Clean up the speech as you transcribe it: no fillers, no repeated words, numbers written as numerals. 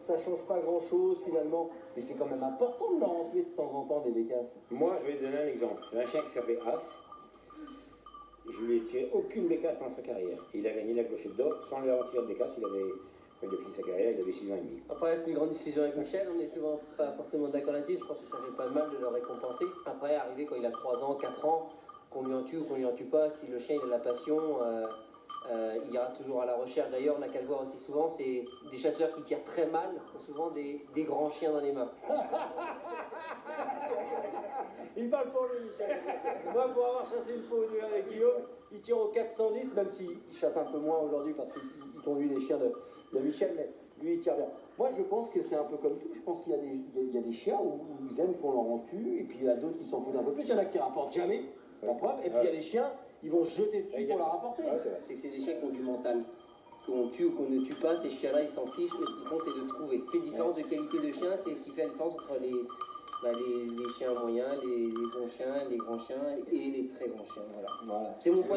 ça change pas grand-chose finalement. Mais c'est quand même important de leur rentrer de temps en temps des bécasses. Moi, je vais te donner un exemple. J'ai un chien qui s'appelait As. Je lui ai tiré aucune bécasse dans sa carrière. Il a gagné la clochette d'or sans lui avoir tiré de bécasse. Quand il a fini sa carrière, il avait 6 ans et demi. Après, c'est une grande décision avec Michel. On n'est souvent pas forcément d'accord là-dessus. Je pense que ça fait pas mal de le récompenser. Après, arriver quand il a 3 ans, 4 ans, qu'on lui en tue ou qu'on lui en tue pas, si le chien il a la passion, il ira toujours à la recherche. D'ailleurs, on a qu'à le voir aussi souvent, c'est des chasseurs qui tirent très mal, ont souvent des grands chiens dans les mains. Il parle pour lui, Michel. Moi, pour avoir chassé une fois ou deux avec Guillaume, il tire au 410, même s'il chasse un peu moins aujourd'hui parce qu'il conduit les chiens de Michel, mais lui, il tire bien. Moi, je pense que c'est un peu comme tout. Je pense qu'il y a des chiens où ils aiment qu'on leur en tue, et puis il y a d'autres qui s'en foutent un peu plus. Il y en a qui rapportent jamais, la preuve, et puis il y a des chiens, ils vont se jeter dessus pour la rapporter. C'est que c'est des chiens qui ont du mental. Qu'on tue ou qu'on ne tue pas, ces chiens-là, ils s'en fichent, mais ce qui compte, c'est de trouver. Ces différences de qualité de chiens, c'est ce qui fait la différence entre les chiens moyens, les bons chiens, les grands chiens et les très grands chiens. Voilà. C'est mon point de vue.